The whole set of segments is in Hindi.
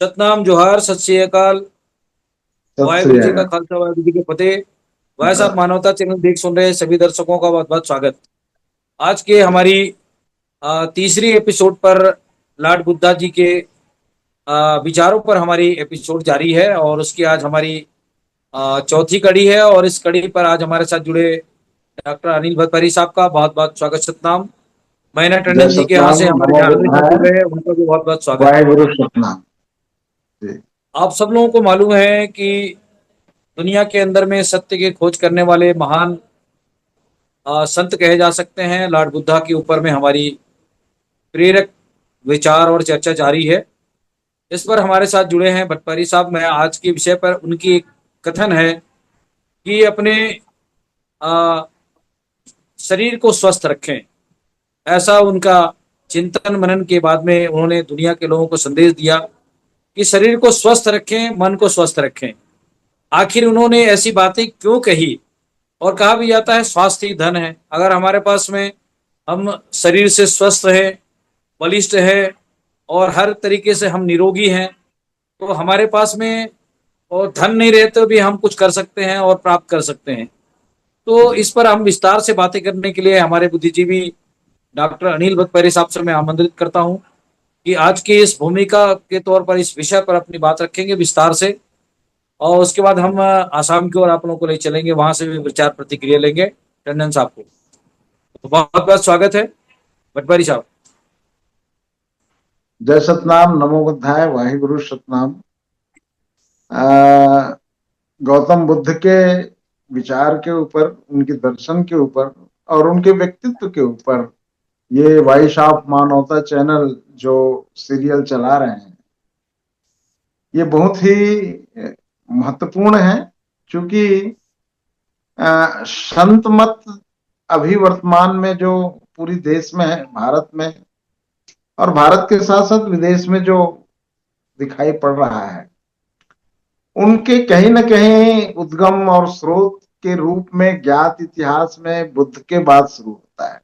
सतनाम जोहार सत श्री अकाल। सत श्री वाहेगुरु जी का अकाल। खालसा वाहेगुरु जी के फतेह। भाई साहब, मानवता चैनल देख सुन रहे सभी दर्शकों का बहुत बहुत स्वागत। आज के हमारी तीसरी एपिसोड पर लॉर्ड बुद्धा जी के विचारों पर हमारी एपिसोड जारी है और उसकी आज हमारी चौथी कड़ी है। और इस कड़ी पर आज हमारे साथ जुड़े डॉक्टर अनिल भतपरी साहब का बहुत बहुत स्वागत। सतनाम। महेंद्र जय टंडन जी के यहाँ सतनाम, से हमारे नमो जहाँ अगले साथ बुद्धाय। जुड़ रहे हैं, उनका भी बहुत बहुत स्वागत। वाहेगुरु सतनाम जी। आप सब लोगों को मालूम है कि दुनिया के अंदर में सत्य की खोज करने वाले महान संत कहे जा सकते हैं। लॉर्ड बुद्धा के ऊपर में हमारी प्रेरक विचार और चर्चा जारी है। इस पर हमारे साथ जुड़े हैं भट्टपारी साहब। मैं आज के विषय पर उनकी एक कथन है कि अपने अ, शरीर को स्वस्थ रखें। ऐसा उनका चिंतन मनन के बाद में उन्होंने दुनिया के लोगों को संदेश दिया कि शरीर को स्वस्थ रखें, मन को स्वस्थ रखें। आखिर उन्होंने ऐसी बातें क्यों कही? और कहा भी जाता है स्वास्थ्य ही धन है। अगर हमारे पास में हम शरीर से स्वस्थ है, बलिष्ठ है और हर तरीके से हम निरोगी हैं, तो हमारे पास में और धन नहीं रहते तो भी हम कुछ कर सकते हैं और प्राप्त कर सकते हैं। तो इस पर हम विस्तार से बातें करने के लिए हमारे बुद्धिजीवी डॉक्टर अनिल भतपरे साहब से मैं आमंत्रित करता हूं कि आज की इस भूमिका के तौर पर इस विषय पर अपनी बात रखेंगे विस्तार से। और उसके बाद हम आसाम की ओर आप लोगों को ले चलेंगे, वहां से भी विचार प्रतिक्रिया लेंगे टंडन साहब को। तो बहुत बहुत स्वागत है भटपारी साहब। जय सतनाम, नमो बुद्धाय, वाहेगुरु सतनाम। गौतम बुद्ध के विचार के ऊपर, उनके दर्शन के ऊपर और उनके व्यक्तित्व के ऊपर ये वॉइस ऑफ मानवता चैनल जो सीरियल चला रहे हैं, ये बहुत ही महत्वपूर्ण है। क्योंकि संत मत अभी वर्तमान में जो पूरी देश में है, भारत में और भारत के साथ साथ विदेश में जो दिखाई पड़ रहा है, उनके कहीं न कहीं उद्गम और स्रोत के रूप में ज्ञात इतिहास में बुद्ध के बाद शुरू होता है।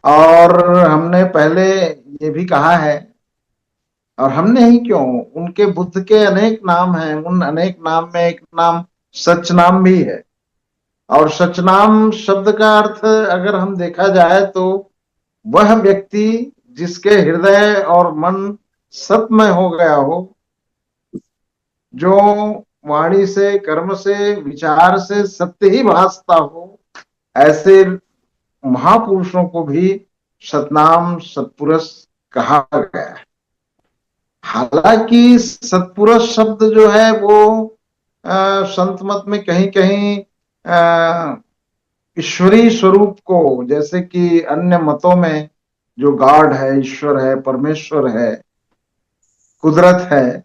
और हमने पहले ये भी कहा है, और हमने ही क्यों, उनके बुद्ध के अनेक नाम हैं। उन अनेक नाम में एक नाम सच नाम भी है। और सचनाम शब्द का अर्थ अगर हम देखा जाए तो वह व्यक्ति जिसके हृदय और मन सतमय हो गया हो, जो वाणी से, कर्म से, विचार से सत्य ही भासता हो, ऐसे महापुरुषों को भी सतनाम सत्पुरुष कहा गया है। हालांकि सत्पुरुष शब्द जो है वो संत मत में कहीं कहीं ईश्वरीय स्वरूप को, जैसे कि अन्य मतों में जो गॉड है, ईश्वर है, परमेश्वर है, कुदरत है,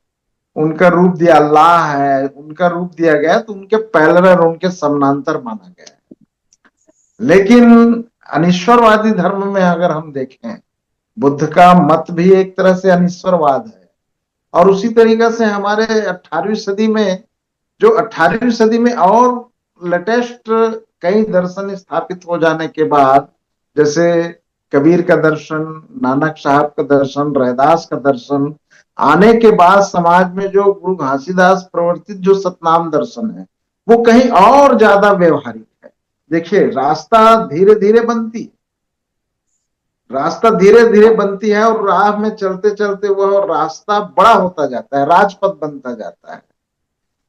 उनका रूप दिया, अल्लाह है, उनका रूप दिया गया, तो उनके पैरेलल, उनके समानांतर माना गया है। लेकिन अनिश्वरवादी धर्म में अगर हम देखें, बुद्ध का मत भी एक तरह से अनिश्वरवाद है। और उसी तरीके से हमारे 18वीं सदी में, जो 18वीं सदी में और लेटेस्ट कई दर्शन स्थापित हो जाने के बाद, जैसे कबीर का दर्शन, नानक साहब का दर्शन, रैदास का दर्शन आने के बाद, समाज में जो गुरु घासीदास प्रवर्तित जो सतनाम दर्शन है, वो कहीं और ज्यादा व्यवहारिक है। देखिए, रास्ता धीरे धीरे बनती है और राह में चलते चलते वह रास्ता बड़ा होता जाता है, राजपथ बनता जाता है।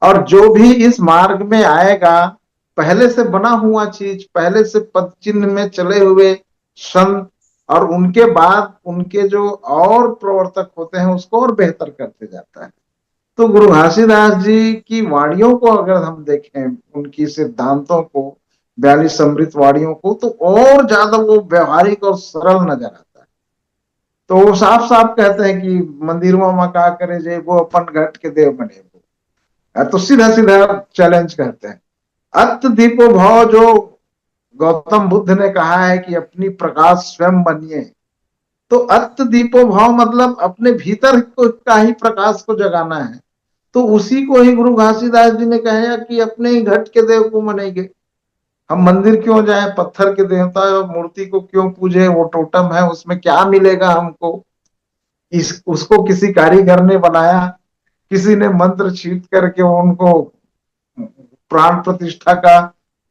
और जो भी इस मार्ग में आएगा, पहले से बना हुआ चीज, पहले से पद चिन्ह में चले हुए संत और उनके बाद उनके जो और प्रवर्तक होते हैं, उसको और बेहतर करते जाता है। तो गुरु घासीदास जी की वाणियों को अगर हम देखें, उनकी सिद्धांतों को, 42 अमृत वाणियों को, तो और ज्यादा वो व्यवहारिक और सरल नजर आता है। तो वो साफ साफ कहते हैं कि मंदिरों में का करे जे, वो अपन घट के देव बने। तो सीधा सीधा चैलेंज करते हैं। अत दीपो भाव, जो गौतम बुद्ध ने कहा है कि अपनी प्रकाश स्वयं बनिए, तो अत दीपो भाव मतलब अपने भीतर को का ही प्रकाश को जगाना है। तो उसी को ही गुरु घासीदास जी ने कहा कि अपने ही घट के देव को मनेंगे। हम मंदिर क्यों जाए, पत्थर के देवता मूर्ति को क्यों पूजे, वो टोटम है, उसमें क्या मिलेगा हमको। इस उसको किसी कारीगर ने बनाया, किसी ने मंत्र छीट करके उनको प्राण प्रतिष्ठा का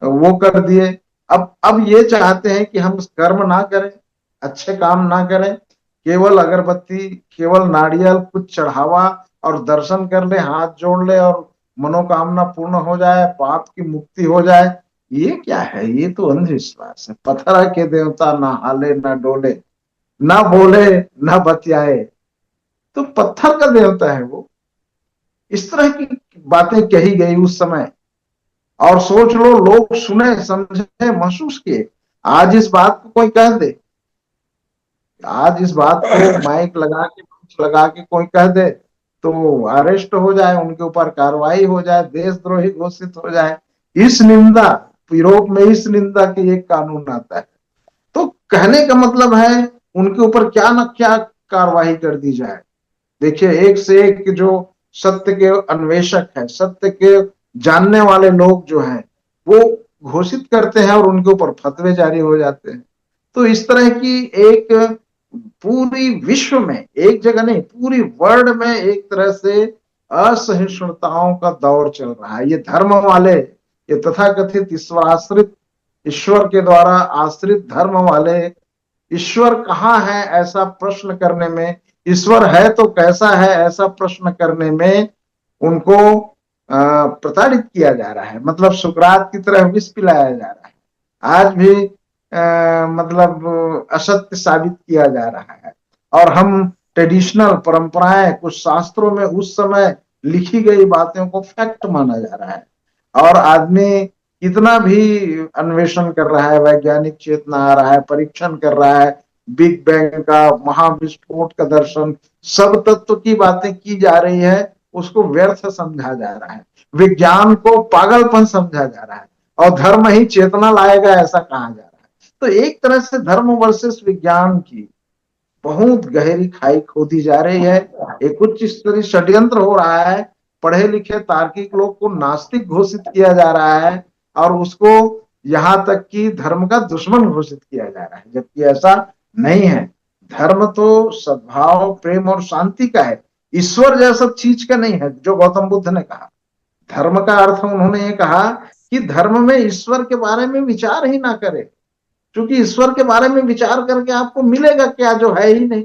वो कर दिए। अब ये चाहते हैं कि हम कर्म ना करें, अच्छे काम ना करें, केवल अगरबत्ती, केवल नारियल, कुछ चढ़ावा और दर्शन कर ले, हाथ जोड़ ले और मनोकामना पूर्ण हो जाए, पाप की मुक्ति हो जाए। ये क्या है? ये तो अंधविश्वास है। पत्थर के देवता ना हाले ना डोले, ना बोले ना बतियाए, तो पत्थर का देवता है वो। इस तरह की बातें कही गई उस समय, और सोच लो, लोग सुने, समझे, महसूस किए। आज इस बात को कोई कह दे, आज इस बात को माइक लगा के, कुछ लगा के कोई कह दे, तो अरेस्ट हो जाए, उनके ऊपर कार्रवाई हो जाए, देशद्रोही घोषित हो जाए। इस निंदा, यूरोप में इस निंदा के एक कानून आता है। तो कहने का मतलब है, उनके ऊपर क्या न क्या कार्रवाई कर दी जाए। देखिए, एक से एक जो सत्य के अन्वेषक है, सत्य के जानने वाले लोग जो हैं, वो घोषित करते हैं और उनके ऊपर फतवे जारी हो जाते हैं। तो इस तरह की एक पूरी विश्व में, एक जगह नहीं, पूरी वर्ल्ड में एक तरह से असहिष्णुताओं का दौर चल रहा है। ये धर्म वाले, ये तथाकथित ईश्वराश्रित, ईश्वर के द्वारा आश्रित धर्म वाले, ईश्वर कहाँ है ऐसा प्रश्न करने में, ईश्वर है तो कैसा है ऐसा प्रश्न करने में उनको प्रताड़ित किया जा रहा है। मतलब सुकरात की तरह विष पिलाया जा रहा है। आज भी मतलब असत्य साबित किया जा रहा है। और हम ट्रेडिशनल परंपराएं, कुछ शास्त्रों में उस समय लिखी गई बातों को फैक्ट माना जा रहा है। और आदमी कितना भी अन्वेषण कर रहा है, वैज्ञानिक चेतना आ रहा है, परीक्षण कर रहा है, बिग बैंग का, महाविस्फोट का दर्शन, सब तत्व की बातें की जा रही है, उसको व्यर्थ समझा जा रहा है, विज्ञान को पागलपन समझा जा रहा है, और धर्म ही चेतना लाएगा ऐसा कहा जा रहा है। तो एक तरह से धर्म वर्सेस विज्ञान की बहुत गहरी खाई खोदी जा रही है। एक उच्च स्तरीय षड्यंत्र हो रहा है। पढ़े लिखे तार्किक लोग को नास्तिक घोषित किया जा रहा है, और उसको यहां तक कि धर्म का दुश्मन घोषित किया जा रहा है, जबकि ऐसा नहीं है। धर्म तो सद्भाव, प्रेम और शांति का है, ईश्वर जैसा चीज का नहीं है। जो गौतम बुद्ध ने कहा, धर्म का अर्थ उन्होंने ये कहा कि धर्म में ईश्वर के बारे में विचार ही ना करे, क्योंकि ईश्वर के बारे में विचार करके आपको मिलेगा क्या जो है ही नहीं,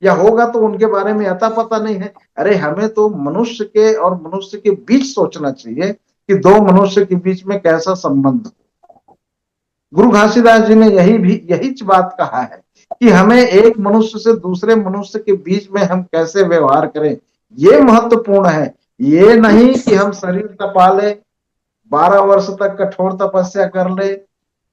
या होगा तो उनके बारे में अता पता नहीं है। अरे हमें तो मनुष्य के और मनुष्य के बीच सोचना चाहिए कि दो मनुष्य के बीच में कैसा संबंध हो। गुरु घासीदास जी ने यही बात कहा है कि हमें एक मनुष्य से दूसरे मनुष्य के बीच में हम कैसे व्यवहार करें, ये महत्वपूर्ण है। ये नहीं कि हम शरीर तपा ले, 12 वर्ष तक कठोर तपस्या कर ले,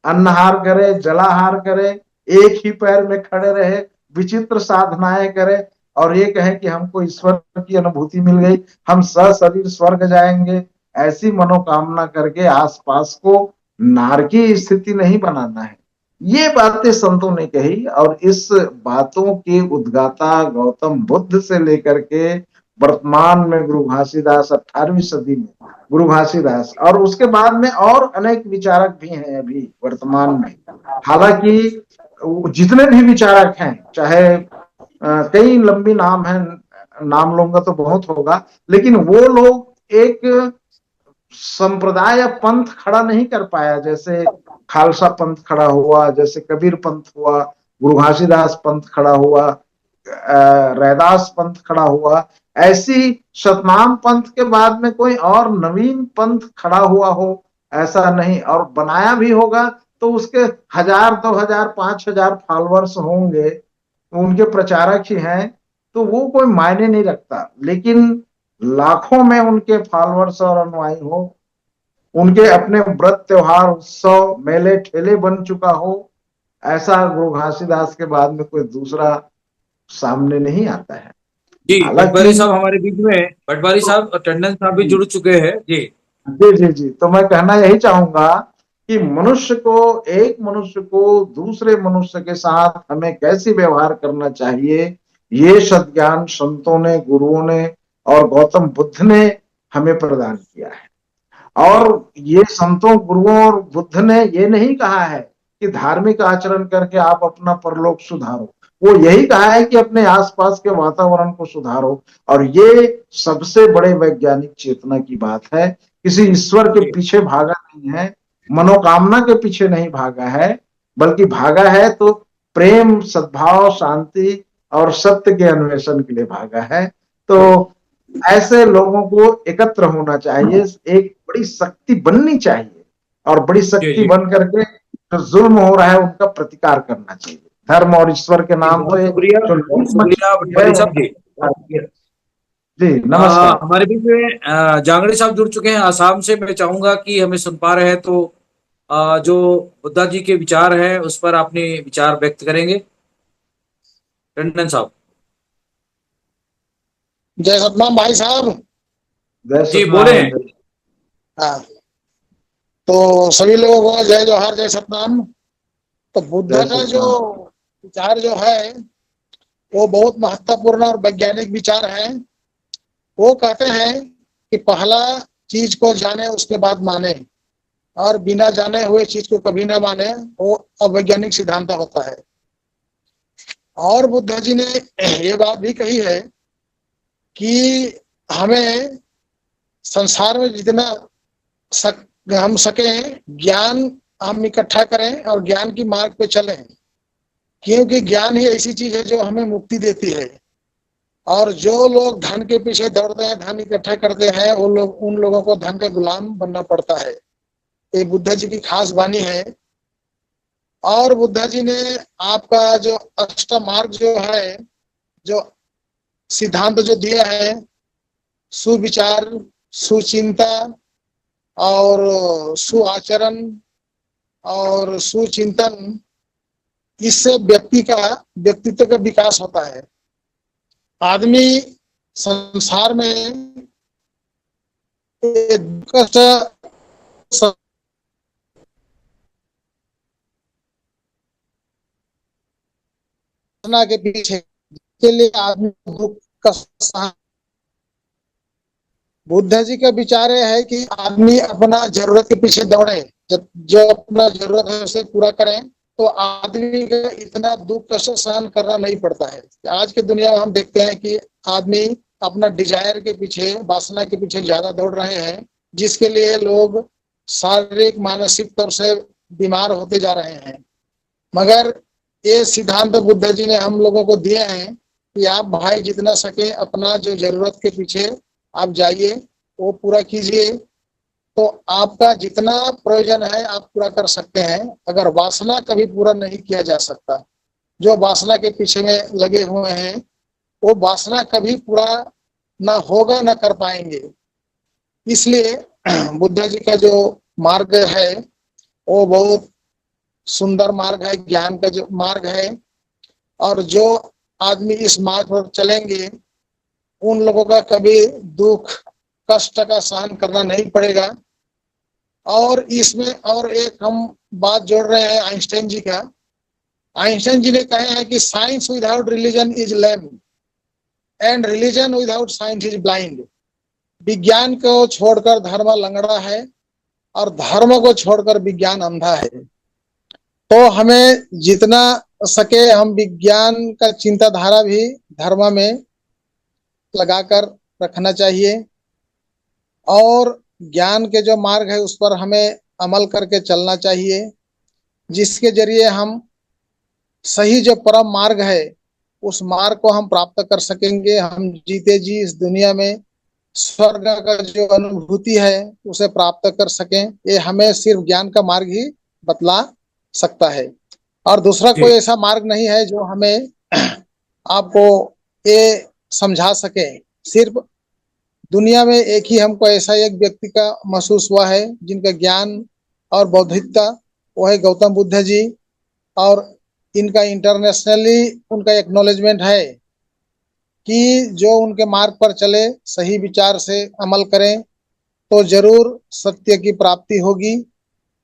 अन्नहार करे, जलाहार करे, एक ही पैर में खड़े रहे, विचित्र साधनाएं करे, और ये कहे कि हमको ईश्वर की अनुभूति मिल गई, हम सशरीर स्वर्ग जाएंगे। ऐसी मनोकामना करके आसपास को नारकी स्थिति नहीं बनाना है। ये बातें संतों ने कही, और इस बातों के उद्गाता गौतम बुद्ध से लेकर के वर्तमान में गुरु घासीदास, 18वीं सदी में गुरु घासीदास, और उसके बाद में और अनेक विचारक भी हैं अभी वर्तमान में। हालांकि जितने भी विचारक हैं, चाहे कई लंबी नाम है, नाम लूंगा तो बहुत होगा, लेकिन वो लोग एक संप्रदाय या पंथ खड़ा नहीं कर पाया। जैसे खालसा पंथ खड़ा हुआ, जैसे कबीर पंथ हुआ, गुरु घासीदास पंथ खड़ा हुआ, रैदास पंथ खड़ा हुआ, ऐसी सतनाम पंथ के बाद में कोई और नवीन पंथ खड़ा हुआ हो ऐसा नहीं। और बनाया भी होगा तो उसके 1000, 2000, 5000 फॉलोअर्स होंगे, उनके प्रचारक ही हैं, तो वो कोई मायने नहीं रखता। लेकिन लाखों में उनके फॉलोअर्स और अनुयायी हो, उनके अपने व्रत, त्योहार, उत्सव, मेले ठेले बन चुका हो, ऐसा गुरु घासीदास के बाद में कोई दूसरा सामने नहीं आता है। जी, हालांकि पटवारी साहब हमारे बीच में, पटवारी साहब टंडन साहब भी जुड़ चुके हैं जी। जी जी जी, तो मैं कहना यही चाहूंगा कि मनुष्य को, एक मनुष्य को दूसरे मनुष्य के साथ हमें कैसे व्यवहार करना चाहिए, ये सद्ज्ञान संतों ने, गुरुओं ने और गौतम बुद्ध ने हमें प्रदान किया है। जी, और ये संतों, गुरुओं और बुद्ध ने ये नहीं कहा है कि धार्मिक आचरण करके आप अपना परलोक सुधारो। वो यही कहा है कि अपने आसपास के वातावरण को सुधारो। और ये सबसे बड़े वैज्ञानिक चेतना की बात है। किसी ईश्वर के जी पीछे भागा नहीं है, मनोकामना के पीछे नहीं भागा है, बल्कि भागा है तो प्रेम, सद्भाव, शांति और सत्य के अन्वेषण के लिए भागा है। तो जी ऐसे लोगों को एकत्र होना चाहिए, एक बड़ी शक्ति बननी चाहिए, और बड़ी जी शक्ति जी बन करके जो जुल्म हो रहा है उनका प्रतिकार करना चाहिए। धर्म और ईश्वर के जी, नाम बहुत से शुक्रिया, जो बहुत लूट शुक्रिया मची है भट्टाचार्य साहब जी, बहुत उनका। शुक्रिया। जी नमस्कार। हमारे बीच में जांगड़ी साहब जुड़ चुके हैं आसाम से। मैं चाहूंगा कि हमें सुन पा रहे हैं तो जो बुद्धा जी के विचार हैं उस पर अपने विचार व्यक्त करेंगे, टंडन साहब। जय सतनाम भाई साहब। जय जी बोले। सतनाम। हाँ, तो सभी लोगों को जय जोहार, जय सतनाम। तो बुद्ध जय का जो सतनाम। विचार जो है वो बहुत महत्वपूर्ण और वैज्ञानिक विचार है। वो कहते हैं कि पहला चीज को जाने उसके बाद माने, और बिना जाने हुए चीज को कभी ना माने, वो अवैज्ञानिक सिद्धांत होता है। और बुद्ध जी ने ये बात भी कही है कि हमें संसार में जितना हम सके ज्ञान हम इकट्ठा करें और ज्ञान की मार्ग पे चलें, क्योंकि ज्ञान ही ऐसी चीज है जो हमें मुक्ति देती है। और जो लोग धन के पीछे दौड़ते हैं, धन इकट्ठा करते हैं, वो लोग, उन लोगों को धन का गुलाम बनना पड़ता है। ये बुद्ध जी की खास वाणी है। और बुद्ध जी ने आपका जो अष्टमार्ग जो है, जो सिद्धांत जो दिया है, सुविचार, सुचिंता और सुआचरण और सुचिंतन, इससे व्यक्ति का व्यक्तित्व का विकास होता है। आदमी संसार में के पीछे के लिए आदमी दुख का सहन। बुद्ध जी का विचार है कि आदमी अपना जरूरत के पीछे दौड़े, जब जो अपना जरूरत है उसे पूरा करें, तो आदमी का इतना दुख कष्ट सहन करना नहीं पड़ता है। आज की दुनिया में हम देखते हैं कि आदमी अपना डिजायर के पीछे, वासना के पीछे ज्यादा दौड़ रहे हैं, जिसके लिए लोग शारीरिक मानसिक तौर से बीमार होते जा रहे हैं। मगर ये सिद्धांत बुद्ध जी ने हम लोगों को दिए हैं कि आप भाई जितना सके अपना जो जरूरत के पीछे आप जाइए, वो पूरा कीजिए, तो आपका जितना प्रयोजन है आप पूरा कर सकते हैं। अगर वासना कभी पूरा नहीं किया जा सकता, जो वासना के पीछे में लगे हुए हैं वो वासना कभी पूरा ना होगा, ना कर पाएंगे। इसलिए बुद्ध जी का जो मार्ग है वो बहुत सुंदर मार्ग है, ज्ञान का जो मार्ग है। और जो आदमी इस मार्ग पर चलेंगे उन लोगों का कभी दुख कष्ट का सहन करना नहीं पड़ेगा। और इसमें और एक हम बात जोड़ रहे हैं आइंस्टाइन जी का। आइंस्टाइन जी ने कहे हैं कि science without religion is lame and religion without science is blind. विज्ञान को छोड़कर धर्म लंगड़ा है और धर्म को छोड़कर विज्ञान अंधा है। तो हमें जितना सके हम विज्ञान का चिंताधारा भी धर्म में लगाकर रखना चाहिए, और ज्ञान के जो मार्ग है उस पर हमें अमल करके चलना चाहिए, जिसके जरिए हम सही जो परम मार्ग है उस मार्ग को हम प्राप्त कर सकेंगे। हम जीते जी इस दुनिया में स्वर्ग का जो अनुभूति है उसे प्राप्त कर सकें। ये हमें सिर्फ ज्ञान का मार्ग ही बतला सकता है, और दूसरा जी कोई ऐसा मार्ग नहीं है जो हमें आपको ये समझा सके। सिर्फ दुनिया में एक ही हमको ऐसा एक व्यक्ति का महसूस हुआ है जिनका ज्ञान और बौद्धिकता, वो है गौतम बुद्ध जी। और इनका इंटरनेशनली उनका एक्नॉलेजमेंट है कि जो उनके मार्ग पर चले, सही विचार से अमल करें, तो जरूर सत्य की प्राप्ति होगी।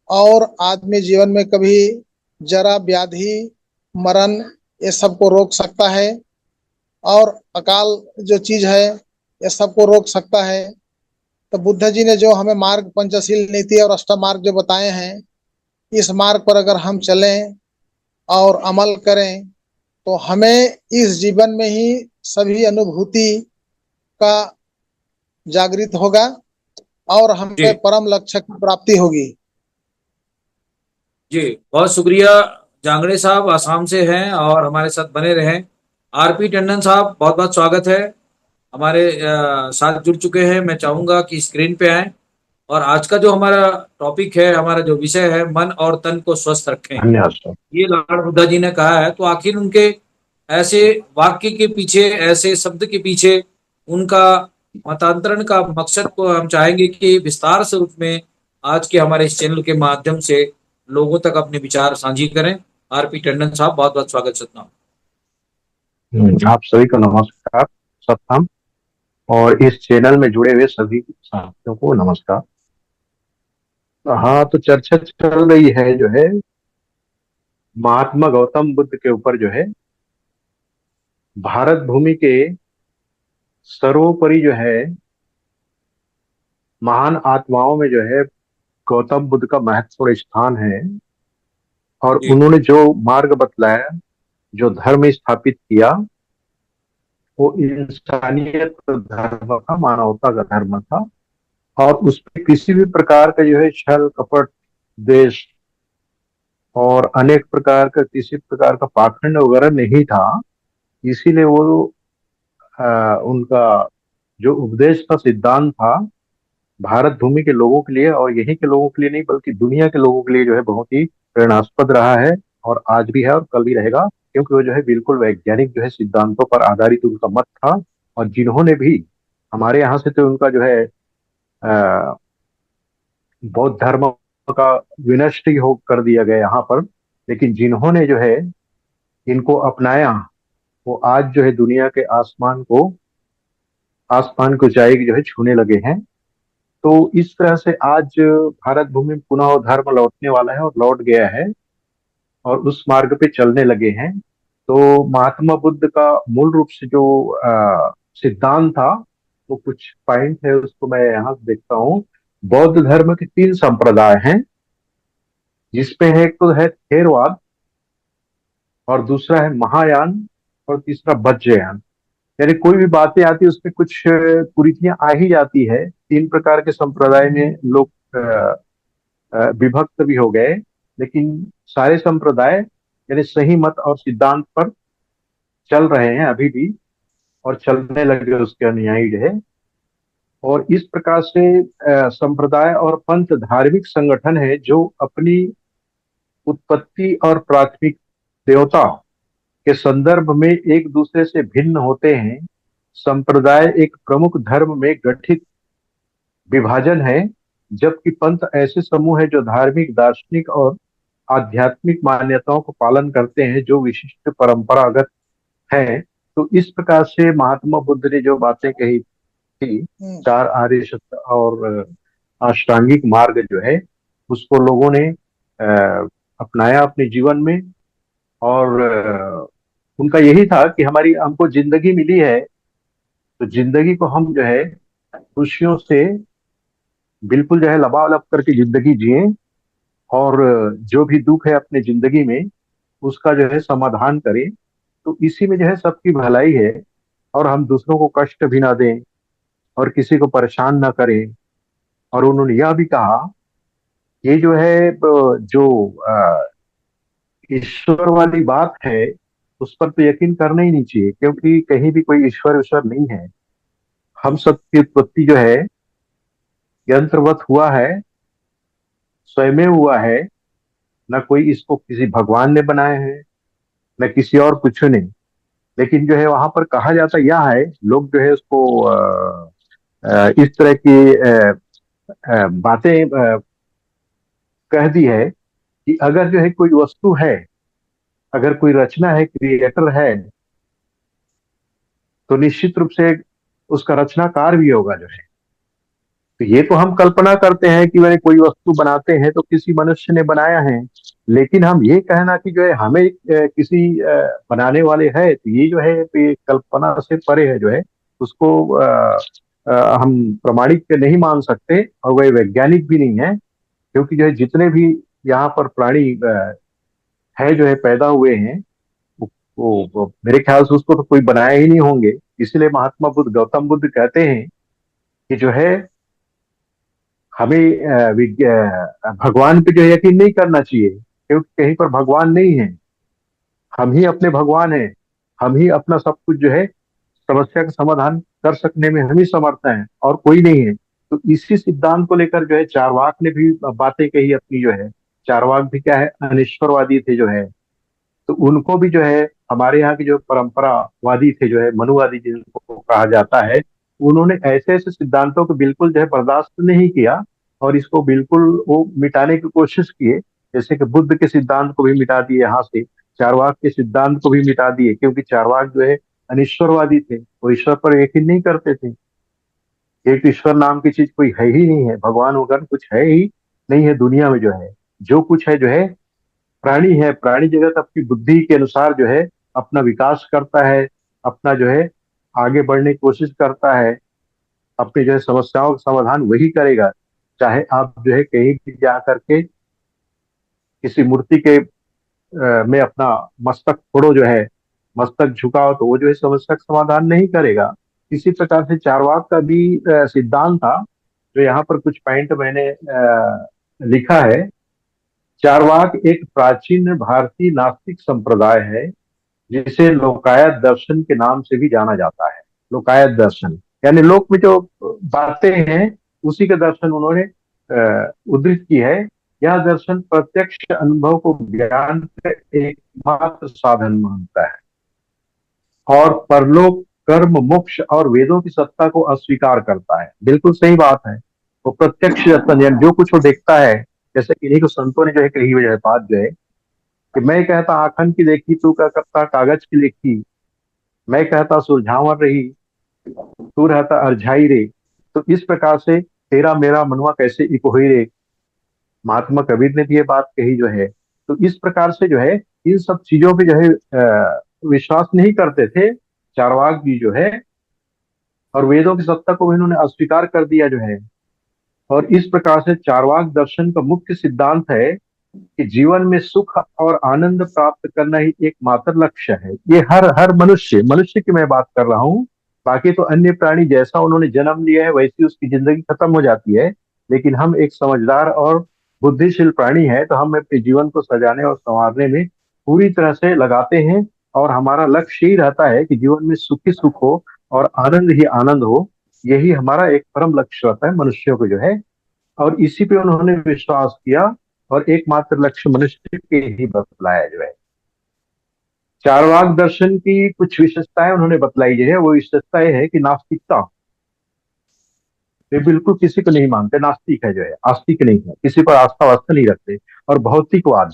और आदमी जीवन में कभी जरा, व्याधि, मरण, ये सबको रोक सकता है। और अकाल जो चीज है ये सबको रोक सकता है। तो बुद्ध जी ने जो हमें मार्ग, पंचशील नीति और अष्टमार्ग जो बताए हैं, इस मार्ग पर अगर हम चलें और अमल करें, तो हमें इस जीवन में ही सभी अनुभूति का जागृत होगा और जी हमें परम लक्ष्य की प्राप्ति होगी। जी, बहुत शुक्रिया। जांगड़े साहब आसाम से हैं और हमारे साथ बने रहें। आरपी टंडन साहब, बहुत बहुत स्वागत है, हमारे साथ जुड़ चुके हैं। मैं चाहूंगा कि स्क्रीन पे आए और आज का जो हमारा टॉपिक है, हमारा जो विषय है, मन और तन को स्वस्थ रखें, धन्यवाद सर। ये लॉर्ड बुद्धा जी ने कहा है। तो आखिर उनके ऐसे वाक्य के पीछे, ऐसे शब्द के पीछे उनका मतांतरण का मकसद को हम चाहेंगे कि विस्तार से रूप में आज के हमारे इस चैनल के माध्यम से लोगों तक अपने विचार साझी करें। आरपी टंडन साहब, बहुत बहुत स्वागत। सतनाम। आप सभी को नमस्कार। सतनाम। और इस चैनल में जुड़े हुए सभी साथियों को नमस्कार। हाँ, तो चर्चा चल रही है जो है महात्मा गौतम बुद्ध के ऊपर, जो है भारत भूमि के सर्वोपरि जो है महान आत्माओं में जो है गौतम बुद्ध का महत्वपूर्ण स्थान है। और जी उन्होंने जो मार्ग बतलाया, जो धर्म स्थापित किया, वो इंसानियत धर्म था, मानवता का धर्म था। और उस पर किसी भी प्रकार का जो है छल कपट, देश और अनेक प्रकार का किसी प्रकार का पाखंड वगैरह नहीं था। इसीलिए वो उनका जो उपदेश का सिद्धांत था, भारत भूमि के लोगों के लिए, और यहीं के लोगों के लिए नहीं बल्कि दुनिया के लोगों के लिए जो है बहुत ही प्रेरणास्पद रहा है। और आज भी है और कल भी रहेगा, क्योंकि वो जो है बिल्कुल वैज्ञानिक जो है सिद्धांतों पर आधारित उनका मत था। और जिन्होंने भी हमारे यहाँ से तो उनका जो है अ, बौद्ध धर्म का विनष्ट ही हो कर दिया गया यहाँ पर, लेकिन जिन्होंने जो है इनको अपनाया, वो आज जो है दुनिया के आसमान को ऊंचाई जो है छूने लगे हैं। तो इस तरह से आज भारत भूमि में पुनः वो धर्म लौटने वाला है और लौट गया है, और उस मार्ग पे चलने लगे हैं। तो महात्मा बुद्ध का मूल रूप से जो सिद्धांत था, वो कुछ पॉइंट है, उसको मैं यहाँ से देखता हूँ। बौद्ध धर्म के 3 संप्रदाय हैं, जिसपे है एक तो है थेरवाद, और दूसरा है महायान, और तीसरा वज्रयान। यानी कोई भी बातें आती है उसमें कुछ कुरीतियां आ ही जाती है। 3 प्रकार के संप्रदाय में लोग विभक्त भी हो गए, लेकिन सारे संप्रदाय यानी सही मत और सिद्धांत पर चल रहे हैं अभी भी, और चलने लगे उसके अनुयायी जो है। और इस प्रकार से संप्रदाय और पंथ धार्मिक संगठन है जो अपनी उत्पत्ति और प्राथमिक देवता के संदर्भ में एक दूसरे से भिन्न होते हैं। संप्रदाय एक प्रमुख धर्म में गठित विभाजन है, जबकि पंथ ऐसे समूह है जो धार्मिक, दार्शनिक और आध्यात्मिक मान्यताओं को पालन करते हैं, जो विशिष्ट परंपरागत है। तो इस प्रकार से महात्मा बुद्ध ने जो बातें कही थी, 4 आर्य सत्य और अष्टांगिक मार्ग जो है, उसको लोगों ने अपनाया अपने जीवन में। और उनका यही था कि हमारी हमको जिंदगी मिली है, तो जिंदगी को हम जो है खुशियों से बिल्कुल जो है लबालब करके जिंदगी जिए, और जो भी दुख है अपने जिंदगी में उसका जो है समाधान करें। तो इसी में जो है सबकी भलाई है, और हम दूसरों को कष्ट भी ना दें और किसी को परेशान ना करें। और उन्होंने यह भी कहा, ये जो है जो ईश्वर वाली बात है, उस पर तो यकीन करना ही नहीं चाहिए, क्योंकि कहीं भी कोई ईश्वर ईश्वर नहीं है। हम सब की उत्पत्ति जो है यंत्रवत हुआ है, स्वयं हुआ है। न कोई इसको किसी भगवान ने बनाया है, न किसी और कुछ ने। लेकिन जो है वहां पर कहा जाता यह है, लोग जो है उसको इस तरह की बातें कह दी है कि अगर जो है कोई वस्तु है, अगर कोई रचना है, क्रिएटर है, तो निश्चित रूप से उसका रचनाकार भी होगा जो है। तो ये तो हम कल्पना करते हैं कि मैंने कोई वस्तु बनाते हैं तो किसी मनुष्य ने बनाया है, लेकिन हम ये कहना कि जो है हमें किसी बनाने वाले है, तो ये जो है ये कल्पना से परे है जो है। उसको हम प्रमाणिक नहीं मान सकते, और वह वैज्ञानिक भी नहीं है, क्योंकि जो है जितने भी यहाँ पर प्राणी है जो है पैदा हुए हैं, वो वो मेरे ख्याल से उसको तो कोई बनाए ही नहीं होंगे। इसलिए महात्मा बुद्ध, गौतम बुद्ध कहते हैं कि जो है हमें भगवान पे जो है यकीन नहीं करना चाहिए, क्योंकि कहीं पर भगवान नहीं है। हम ही अपने भगवान हैं। हम ही अपना सब कुछ जो है समस्या का समाधान कर सकने में हम ही समर्थ हैं, और कोई नहीं है। तो इसी सिद्धांत को लेकर जो है चारवाक ने भी बातें कही अपनी जो है। चारवाक भी क्या है, अनिश्वरवादी थे जो है। तो उनको भी जो है हमारे यहाँ की जो परंपरावादी थे जो है, मनुवादी जिनको कहा जाता है, उन्होंने ऐसे ऐसे सिद्धांतों को बिल्कुल जो है बर्दाश्त नहीं किया, और इसको बिल्कुल वो मिटाने की कोशिश किए। जैसे कि बुद्ध के सिद्धांत को भी मिटा दिए यहाँ से, चारवाक के सिद्धांत को भी मिटा दिए, क्योंकि चारवाक जो है अनिश्वरवादी थे। वो ईश्वर पर यकीन नहीं करते थे। एक ईश्वर नाम की चीज कोई है ही नहीं है, भगवान वगैरह कुछ है ही नहीं है दुनिया में। जो है जो कुछ है जो है प्राणी है। प्राणी जगत अपनी बुद्धि के अनुसार जो है अपना विकास करता है, अपना जो है आगे बढ़ने की कोशिश करता है। अपनी जो है समस्याओं का समाधान वही करेगा। चाहे आप जो है कहीं भी जा करके किसी मूर्ति के में अपना मस्तक फोड़ो जो है, मस्तक झुकाओ, तो वो जो है समस्या का समाधान नहीं करेगा। इसी प्रकार से चारवाक का भी सिद्धांत था। जो यहाँ पर कुछ पॉइंट मैंने लिखा है। चारवाक एक प्राचीन भारतीय नास्तिक संप्रदाय है, जिसे लोकायत दर्शन के नाम से भी जाना जाता है। लोकायत दर्शन यानी लोक में जो बातें हैं उसी का दर्शन उन्होंने उद्धृत की है। यह दर्शन प्रत्यक्ष अनुभव को ज्ञान का एकमात्र साधन मानता है, और परलोक, कर्म, मोक्ष और वेदों की सत्ता को अस्वीकार करता है। बिल्कुल सही बात है। वो प्रत्यक्ष दर्शन यानी जो कुछ वो देखता है, जैसे कि इन्हीं को संतों ने जो है कही हुई है बात जो है कि मैं कहता आखन की देखी, तू क्या करता कागज की लिखी। मैं कहता सुलझावर रही, तू रहता अरझाई रे। तो इस प्रकार से तेरा मेरा मनवा कैसे एक होई रे, महात्मा कबीर ने भी ये बात कही जो है। तो इस प्रकार से जो है इन सब चीजों पे जो है विश्वास नहीं करते थे चारवाक जी जो है, और वेदों की सत्ता को भी इन्होंने अस्वीकार कर दिया जो है। और इस प्रकार से चारवाक दर्शन का मुख्य सिद्धांत है कि जीवन में सुख और आनंद प्राप्त करना ही एकमात्र लक्ष्य है। ये हर हर मनुष्य मनुष्य की मैं बात कर रहा हूँ। बाकी तो अन्य प्राणी जैसा उन्होंने जन्म लिया है वैसी उसकी जिंदगी खत्म हो जाती है। लेकिन हम एक समझदार और बुद्धिशील प्राणी है, तो हम अपने जीवन को सजाने और संवारने में पूरी तरह से लगाते हैं। और हमारा लक्ष्य यही रहता है कि जीवन में सुख ही सुख हो और आनंद ही आनंद हो। यही हमारा एक परम लक्ष्य रहता है मनुष्यों को जो है। और इसी पे उन्होंने विश्वास किया, और एकमात्र लक्ष्य मनुष्य के ही बतलाया जो है। चारवाक दर्शन की कुछ विशेषताएं उन्होंने बतलाई जो है। वो विशेषता है कि नास्तिकता, वे बिल्कुल किसी को नहीं मानते, नास्तिक है जो है, आस्तिक नहीं है, किसी पर आस्था वास्ता नहीं रखते। और भौतिकवाद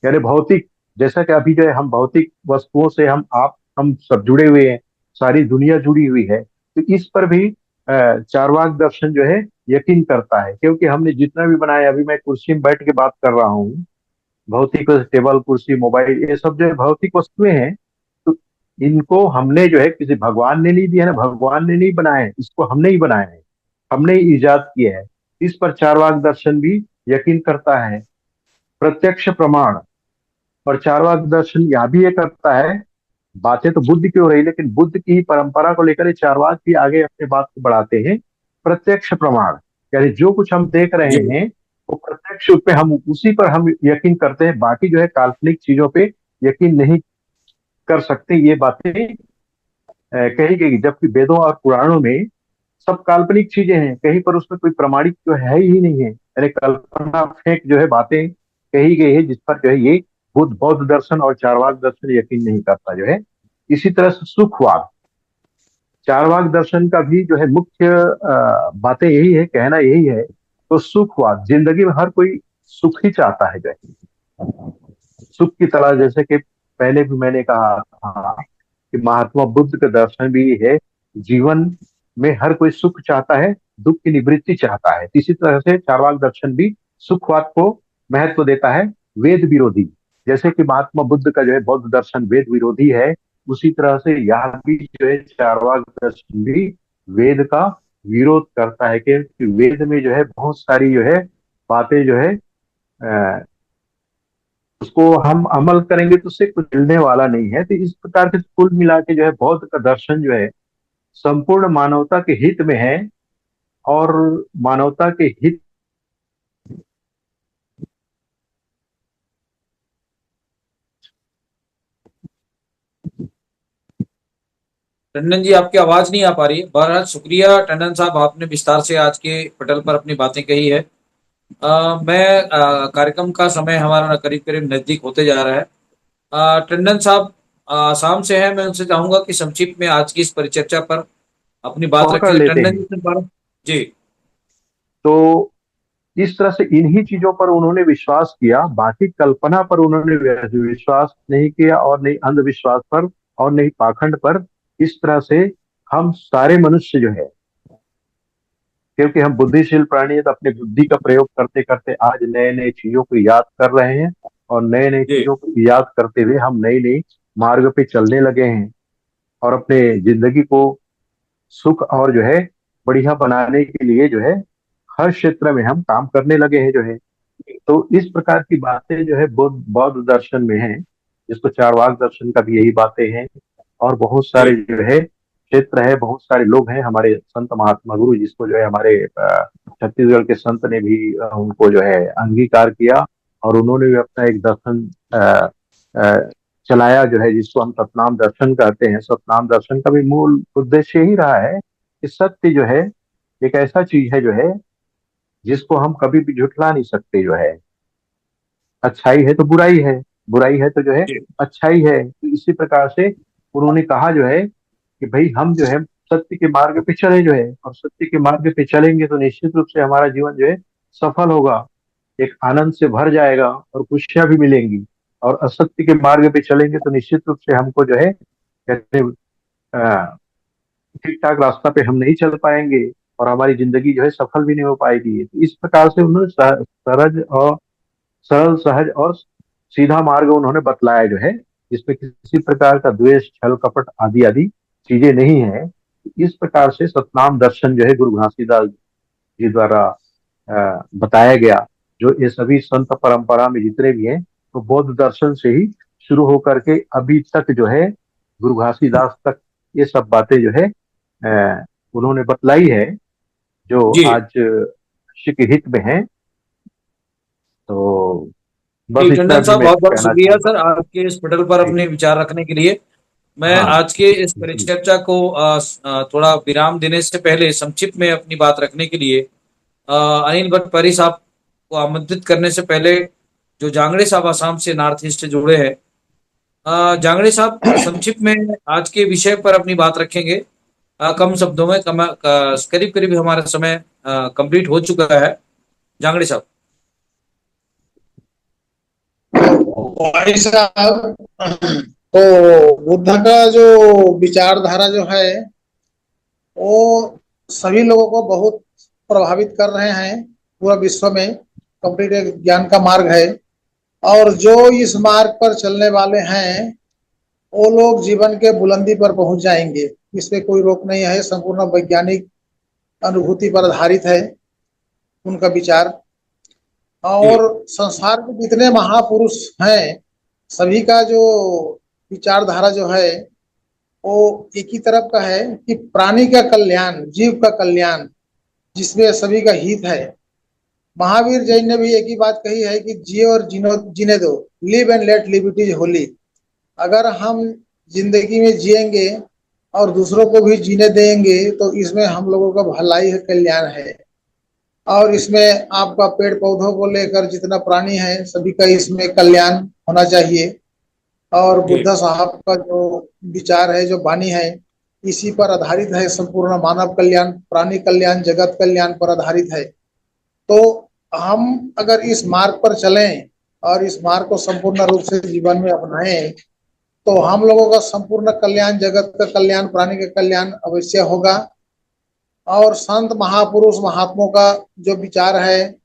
यानी भौतिक, जैसा कि अभी जो है हम भौतिक वस्तुओं से हम सब जुड़े हुए हैं, सारी दुनिया जुड़ी हुई है। तो इस पर भी चारवाक दर्शन जो है यकीन करता है, क्योंकि हमने जितना भी बनाया, अभी मैं कुर्सी में बैठ के बात कर रहा हूँ, भौतिक टेबल कुर्सी मोबाइल ये सब जो है भौतिक वस्तुएं हैं। तो इनको हमने जो है किसी भगवान ने नहीं दिया है, भगवान ने नहीं बनाया है, इसको हमने ही बनाया है, हमने ही इजाद किया है। इस पर चारवाक दर्शन भी यकीन करता है। प्रत्यक्ष प्रमाण, और चारवाक दर्शन यह भी ये करता है, बातें तो बुद्ध की हो रही, लेकिन बुद्ध की ही परंपरा को लेकर ये चारवाक भी आगे अपने बात को बढ़ाते हैं। प्रत्यक्ष प्रमाण यानी जो कुछ हम देख रहे जी हैं वो प्रत्यक्ष रूप पे हम उसी पर हम यकीन करते हैं। बाकी जो है काल्पनिक चीजों पे यकीन नहीं कर सकते। ये बातें कही गई, जबकि वेदों और पुराणों में सब काल्पनिक चीजें हैं, कहीं पर उसमें कोई प्रमाणिक जो है ही नहीं है। यानी कल्पना फेंक जो है बातें कही गई है, जिस पर जो है ये बुद्ध बौद्ध दर्शन और चारवाक दर्शन यकीन नहीं करता जो है। इसी तरह से सुखवाद, चारवाक दर्शन का भी जो है मुख्य बातें यही है, कहना यही है। तो सुखवाद, जिंदगी में हर कोई सुख ही चाहता है जो है, सुख की तलाश। जैसे कि पहले भी मैंने कहा था कि महात्मा बुद्ध का दर्शन भी है, जीवन में हर कोई सुख चाहता है, दुख की निवृत्ति चाहता है। इसी तरह से चारवाक दर्शन भी सुखवाद को महत्व देता है, वेद विरोधी। जैसे कि महात्मा बुद्ध का जो है बौद्ध दर्शन वेद विरोधी है, उसी तरह से यह भी जो है चारवाक दर्शन भी वेद का विरोध करता है, क्योंकि वेद में जो है बहुत सारी जो है बातें जो है उसको हम अमल करेंगे तो उससे कुछ मिलने वाला नहीं है। तो इस प्रकार के कुल मिला के जो है बौद्ध का दर्शन जो है संपूर्ण मानवता के हित में है, और मानवता के हित टंडन जी, आपकी आवाज नहीं आ पा रही है। बहरहाल शुक्रिया टंडन साहब, आपने विस्तार से आज के पटल पर अपनी बातें कही है। कार्यक्रम का समय हमारा करीब करीब नजदीक होते जा रहा है। टंडन साहब आसाम से हैं, मैं उनसे चाहूंगा कि संक्षिप्त में आज की इस परिचर्चा पर अपनी बात पकड़ रखें। लेते टंडन हैं। जी से बात। जी। तो इस तरह से इन्हीं चीजों पर उन्होंने विश्वास किया, बाकी कल्पना पर उन्होंने विश्वास नहीं किया, और नहीं अंधविश्वास पर, और नहीं पाखंड पर। इस तरह से हम सारे मनुष्य जो है, क्योंकि हम बुद्धिशील प्राणी है, तो अपनी बुद्धि का प्रयोग करते करते आज नए नए चीजों को याद कर रहे हैं, और नए नए जी। चीजों को याद करते हुए हम नई नई मार्ग पे चलने लगे हैं, और अपने जिंदगी को सुख और जो है बढ़िया बनाने के लिए जो है हर क्षेत्र में हम काम करने लगे हैं जो है। तो इस प्रकार की बातें जो है बौद्ध बौद्ध दर्शन में है, जिसको चारवाक दर्शन का भी यही बातें हैं। और बहुत जी। सारे जो है क्षेत्र है, बहुत सारे लोग हैं हमारे संत महात्मा गुरु, जिसको जो है हमारे छत्तीसगढ़ के संत ने भी उनको जो है अंगीकार किया, और उन्होंने भी अपना एक दर्शन अ, चलाया जो है, जिसको हम सतनाम दर्शन कहते हैं। सतनाम दर्शन का भी मूल उद्देश्य यही रहा है कि सत्य जो है एक ऐसा चीज है जो है जिसको हम कभी भी झुठला नहीं सकते जो है। अच्छाई है तो बुराई है, बुराई है तो जो है जी। अच्छाई है। तो इसी प्रकार से उन्होंने कहा जो है कि भाई हम जो है सत्य के मार्ग पे चले जो है, और सत्य के मार्ग पे चलेंगे तो निश्चित रूप से हमारा जीवन जो है सफल होगा, एक आनंद से भर जाएगा, और खुशियां भी मिलेंगी। और असत्य के मार्ग पे चलेंगे तो निश्चित रूप से हमको जो है कहते ठीक ठाक रास्ता पे हम नहीं चल पाएंगे, और हमारी जिंदगी जो है सफल भी नहीं हो पाएगी। तो इस प्रकार से उन्होंने सरल और सरल सहज और सीधा मार्ग उन्होंने बतलाया जो है, जिसमें किसी प्रकार का द्वेष छल कपट आदि आदि चीजें नहीं है। इस प्रकार से सतनाम दर्शन जो है गुरु घासीदास जी द्वारा बताया गया। जो ये सभी संत परंपरा में जितने भी हैं, तो बौद्ध दर्शन से ही शुरू होकर के अभी तक जो है गुरु घासीदास तक ये सब बातें जो है उन्होंने बतलाई है, जो जी। आज विश्व के हित में है। तो जी, बस इतना टंडन भी साहब, मैं बहुत बहुत कहना शुक्रिया चाहूंगा। सर आपके इस पटल पर जी। अपने विचार रखने के लिए। मैं हाँ आज के इस जी। परिचर्चा को थोड़ा विराम देने से पहले संक्षिप्त में अपनी बात रखने के लिए अनिल भट्ट परी साहब को आमंत्रित करने से पहले, जो जांगड़े साहब आसाम से नॉर्थ ईस्ट से जुड़े हैं, जांगड़े साहब संक्षिप्त में आज के विषय पर अपनी बात रखेंगे। कम शब्दों में, करीब करीब हमारा समय कंप्लीट हो चुका है। जांगड़े साहब। भाई साहब, तो बुद्ध का जो विचारधारा जो है वो सभी लोगों को बहुत प्रभावित कर रहे हैं। पूरा विश्व में कंप्लीट एक ज्ञान का मार्ग है, और जो इस मार्ग पर चलने वाले हैं वो लोग जीवन के बुलंदी पर पहुंच जाएंगे। इसमें कोई रोक नहीं है, संपूर्ण वैज्ञानिक अनुभूति पर आधारित है उनका विचार। जी। और संसार के जितने महापुरुष हैं सभी का जो विचारधारा जो है वो एक ही तरफ का है कि प्राणी का कल्याण, जीव का कल्याण, जिसमें सभी का हित है। महावीर जैन ने भी एक ही बात कही है कि जियो और जीने दो, live and let liberty Holi. अगर हम जिंदगी में जिएंगे और दूसरों को भी जीने देंगे तो इसमें हम लोगों का भलाई है, कल्याण है। और इसमें आपका पेड़ पौधों को लेकर जितना प्राणी है सभी का इसमें कल्याण होना चाहिए। और जी। बुद्ध साहब का जो विचार है, जो वाणी है, इसी पर आधारित है। संपूर्ण मानव कल्याण, प्राणी कल्याण, जगत कल्याण पर आधारित है। तो हम अगर इस मार्ग पर चलें और इस मार्ग को संपूर्ण रूप से जीवन में अपनाएं तो हम लोगों का संपूर्ण कल्याण, जगत का कल्याण, प्राणी का कल्याण अवश्य होगा। और संत महापुरुष महात्मों का जो विचार है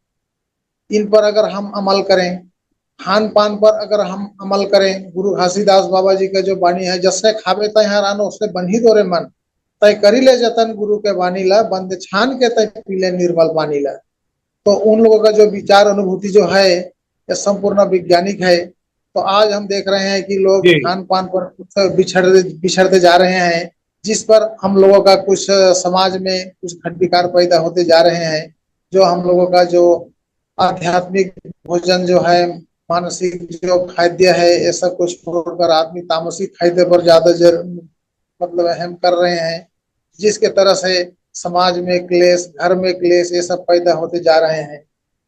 इन पर अगर हम अमल करें, खान पान पर अगर हम अमल करें, गुरु घासीदास बाबा जी का जो वाणी है, जैसे खावे तय हरानो उससे बन्ही दोरे मन, तय करी ले जतन गुरु के वाणी ला, बंद छान के तय पीले निर्मल पानी ला। तो उन लोगों का जो विचार अनुभूति जो है ये संपूर्ण वैज्ञानिक है। तो आज हम देख रहे हैं कि लोग जी खान पान पर कुछ बिछड़ते जा रहे हैं, जिस पर हम लोगों का कुछ समाज में कुछ खंड विकार पैदा होते जा रहे हैं। जो हम लोगों का जो आध्यात्मिक भोजन जो है, मानसिक जो खाद्य है, ये सब कुछ छोड़कर आदमी तामसिक खाद्य पर ज्यादा मतलब अहम कर रहे हैं, जिसके तरह से समाज में क्लेश, घर में क्लेश, ये सब पैदा होते जा रहे हैं।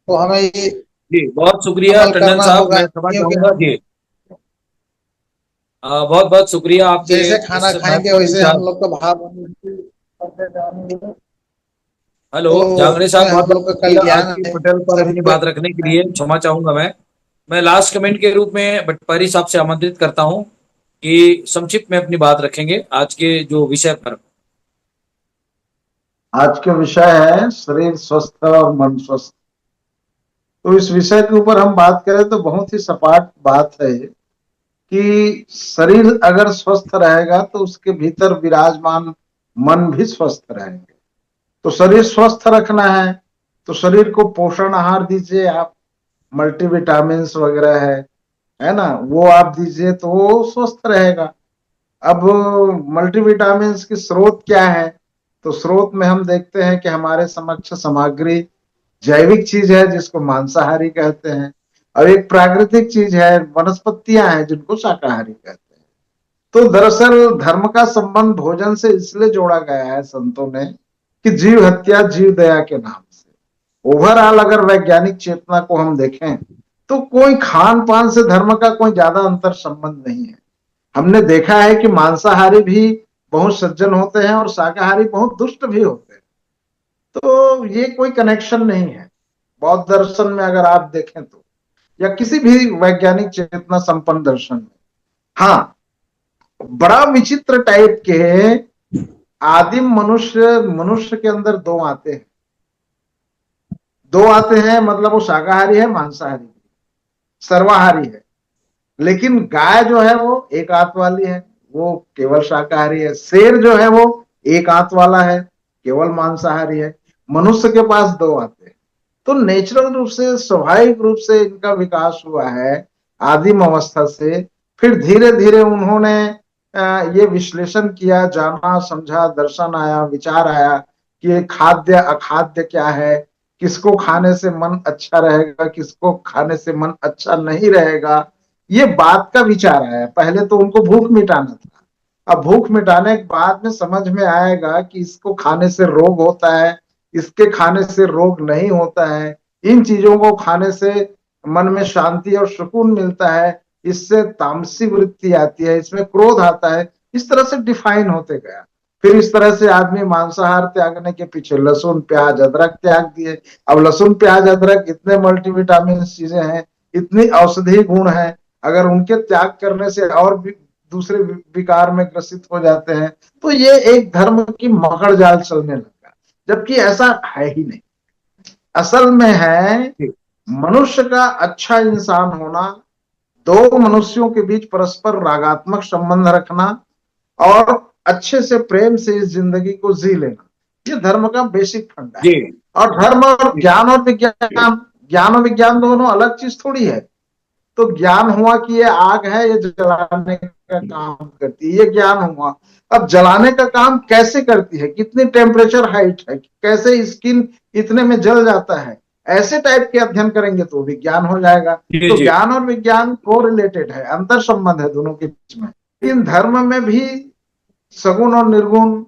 तो हमें ये जी, बहुत शुक्रिया अमल टंडन करना साहब, होगा, मैं समझ क्योंकि जाऊंगा हम जी। बहुत बहुत शुक्रिया आपके जैसे खाना इस खाएंगे महत्वपूर्ण वैसे विचार। हम लोग का भाव बढ़ते जाएंगे। हेलो तो जांगड़े साहब, उसमें बहुत हम बहुत लोग का शुक्रिया कल्याण आपकी है पटेल पर सभी अपनी को। बात रखने के लिए। क्षमा चाहूंगा मैं लास्ट कमेंट के रूप में भट्टपारी साहब से आमंत्रित करता हूं कि संक्षिप्त में अपनी बात रखेंगे आज के जो विषय पर। आज का विषय है शरीर स्वस्थ और मन स्वस्थ। तो इस विषय के ऊपर हम बात करें तो बहुत ही सपाट बात है कि शरीर अगर स्वस्थ रहेगा तो उसके भीतर विराजमान मन भी स्वस्थ रहेंगे। तो शरीर स्वस्थ रखना है तो शरीर को पोषण आहार दीजिए आप, मल्टीविटामिन वगैरह है ना, वो आप दीजिए तो वो स्वस्थ रहेगा। अब मल्टीविटामिन की स्रोत क्या है? तो स्रोत में हम देखते हैं कि हमारे समक्ष सामग्री जैविक चीज है जिसको मांसाहारी कहते हैं, और एक प्राकृतिक चीज है, वनस्पतियां हैं जिनको शाकाहारी कहते हैं। तो दरअसल धर्म का संबंध भोजन से इसलिए जोड़ा गया है संतों ने कि जीव हत्या जीव दया के नाम से। ओवरऑल अगर वैज्ञानिक चेतना को हम देखें तो कोई खान पान से धर्म का कोई ज्यादा अंतर संबंध नहीं है। हमने देखा है कि मांसाहारी भी बहुत सज्जन होते हैं और शाकाहारी बहुत दुष्ट भी होते हैं। तो ये कोई कनेक्शन नहीं है बौद्ध दर्शन में अगर आप देखें तो, या किसी भी वैज्ञानिक चेतना संपन्न दर्शन में। हाँ, बड़ा विचित्र टाइप के आदिम मनुष्य मनुष्य के अंदर दो आते हैं, मतलब वो शाकाहारी है, मांसाहारी है, सर्वाहारी है। लेकिन गाय जो है वो एक आंत वाली है, वो केवल शाकाहारी है। शेर जो है वो एक आंत वाला है, केवल मांसाहारी है। मनुष्य के पास दो आते हैं। तो नेचुरल रूप से, स्वाभाविक रूप से इनका विकास हुआ है आदिम अवस्था से। फिर धीरे धीरे उन्होंने ये विश्लेषण किया, जाना समझा, दर्शन आया, विचार आया कि ये खाद्य अखाद्य क्या है, किसको खाने से मन अच्छा रहेगा, किसको खाने से मन अच्छा नहीं रहेगा। ये बात का विचार आया। पहले तो उनको भूख मिटाना था, अब भूख मिटाने के बाद में समझ में आएगा कि इसको खाने से रोग होता है, इसके खाने से रोग नहीं होता है, इन चीजों को खाने से मन में शांति और सुकून मिलता है, इससे तामसी वृत्ति आती है, इसमें क्रोध आता है। इस तरह से डिफाइन होते गया। फिर इस तरह से आदमी मांसाहार त्यागने के पीछे लहसुन प्याज अदरक त्याग दिए। अब लहसुन प्याज अदरक इतने मल्टीविटामिन चीजें हैं, इतनी औषधि गुण है, अगर उनके त्याग करने से और भी दूसरे विकार में ग्रसित हो जाते हैं, तो ये एक धर्म की मकड़ जाल चलने लगा, जबकि ऐसा है ही नहीं। असल में है मनुष्य का अच्छा इंसान होना, दो मनुष्यों के बीच परस्पर रागात्मक संबंध रखना, और अच्छे से प्रेम से इस जिंदगी को जी लेना। ये धर्म का बेसिक फंडा है। जी और धर्म और ज्ञान और विज्ञान, ज्ञान और विज्ञान दोनों अलग चीज थोड़ी है। तो ज्ञान हुआ कि ये आग है, ये जलाने का काम करती है, ये ज्ञान हुआ। अब जलाने का काम कैसे करती है, कितनी टेम्परेचर हाइट है, कैसे स्किन इतने में जल जाता है, ऐसे टाइप के अध्ययन करेंगे तो विज्ञान हो जाएगा। जी तो जी ज्ञान और विज्ञान को रिलेटेड है, अंतर संबंध है दोनों के बीच में। इन धर्म में भी सगुण और निर्गुण,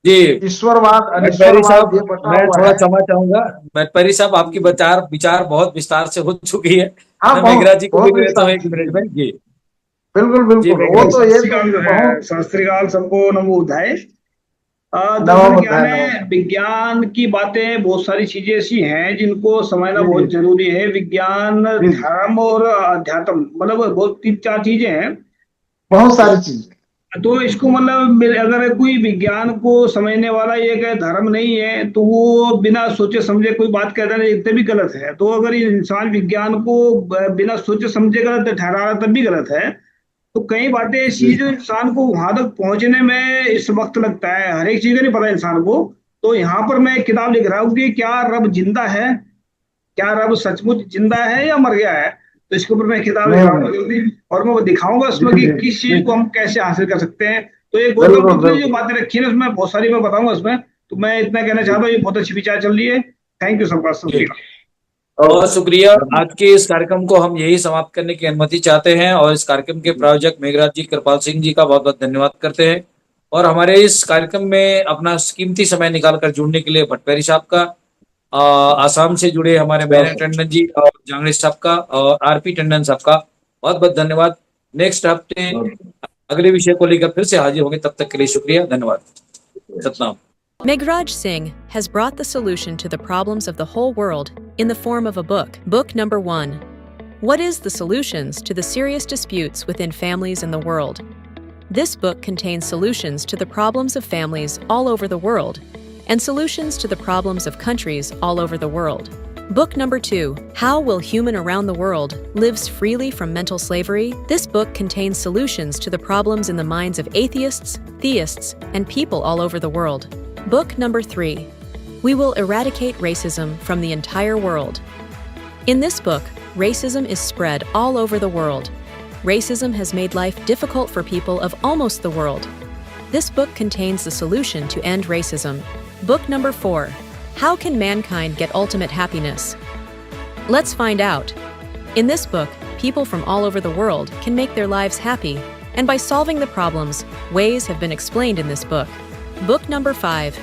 जी। ईश्वरवाद भट्टपारी अनिश्वरवाद साहब, ये बटा मैं हुआ थोड़ा है। क्षमा चाहूंगा। भट्टपारी साहब, आपकी विचार विचार बहुत विस्तार से हो चुकी है। हाँ, मैं मेघरा बहुत जी को भी बहुत लेता हूँ विस्तार एक से मिनट जी। में जी। बिल्कुल जी बिल्कुल, वो मेघरा तो जी। ये सत तो श्रीकाल जो है, बहुत। सत श्रीकाल सबको नमो बुधाय। नवा दरअसल क्या बुद्ध है, नवा है, बुद्ध। विज्ञान की बातें बहुत सारी चीजें ऐसी हैं जिनको समझना जी बहुत जरूरी है। विज्ञान, जी जी, धर्म और अध्यात्म, मतलब बहुत तीन चार चीजें हैं। बहुत इस सारी चीजें। तो इसको मतलब अगर कोई विज्ञान को समझने वाला ये कहे धर्म नहीं है, तो वो बिना सोचे समझे कोई बात कहता है, इतने भी गलत है। तो अगर ये इंसान विज्ञान को बिना सोचे समझे गलत ठहरा रहा है, तब भी गलत है। तो कई बातें ऐसी जी हैं जो इंसान को वहां तक पहुंचने में इस वक्त लगता है, हर एक चीज का नहीं पता इंसान को। तो यहाँ पर मैं एक किताब लिख रहा हूँ कि क्या रब जिंदा है, क्या रब सचमुच जिंदा है या मर गया है। तो इसके ऊपर मैं किताब नहीं, लिखाऊंगा जल्दी, और मैं वो दिखाऊंगा उसमें कि जी, किस चीज जी, को हम कैसे हासिल कर सकते हैं। तो ये गौतम बिल्कुल बुद्ध ने जो बिल्कुल। बातें रखी है ना, उसमें बहुत सारी मैं बताऊंगा उसमें। तो मैं इतना कहना चाहता हूँ, ये बहुत अच्छी विचार चल रही है। थैंक यू सबका, जी, शुक्रिया। बहुत ओके। शुक्रिया। आज के इस कार्यक्रम को हम यही समाप्त करने की अनुमति चाहते हैं और इस कार्यक्रम के प्रायोजक मेघराज जी, कृपाल सिंह जी का बहुत बहुत धन्यवाद करते हैं। और हमारे इस कार्यक्रम में अपना कीमती समय निकालकर जुड़ने के लिए भट्टपैरी साहब का, आसाम से जुड़े हमारे बैरन टंडन जी और जांगड़े साहब का और आरपी टंडन साहब का बहुत बहुत धन्यवाद। नेक्स्ट हफ्ते अगले विषय को लेकर फिर से हाजिर होंगे, तब तक के लिए शुक्रिया, धन्यवाद, Satnam. Meghraj Singh has brought the solution to the problems of the whole world in the form of a book. Book number 1. What is the solutions to the serious disputes within families in the world? This book contains solutions to the problems of families all over the world and solutions to the problems of countries all over the world. Book number 2. How will human around the world lives freely from mental slavery? This book contains solutions to the problems in the minds of atheists, theists, and people all over the world. Book number 3. We will eradicate racism from the entire world. In this book, racism is spread all over the world. Racism has made life difficult for people of almost the world. This book contains the solution to end racism. Book number 4. How can mankind get ultimate happiness? Let's find out. In this book, people from all over the world can make their lives happy, and by solving the problems, ways have been explained in this book. Book number 5.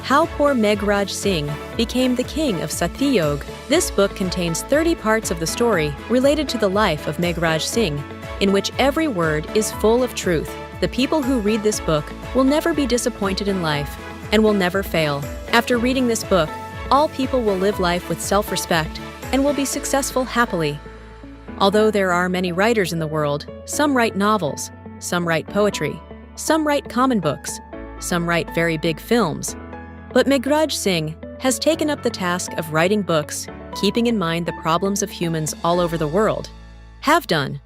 How poor Meghraj Singh became the king of Satyog. This book contains 30 parts of the story related to the life of Meghraj Singh, in which every word is full of truth. The people who read this book will never be disappointed in life and will never fail. After reading this book, all people will live life with self-respect and will be successful happily. Although there are many writers in the world, some write novels, some write poetry, some write common books, some write very big films. But Meghraj Singh has taken up the task of writing books, keeping in mind the problems of humans all over the world. Have done.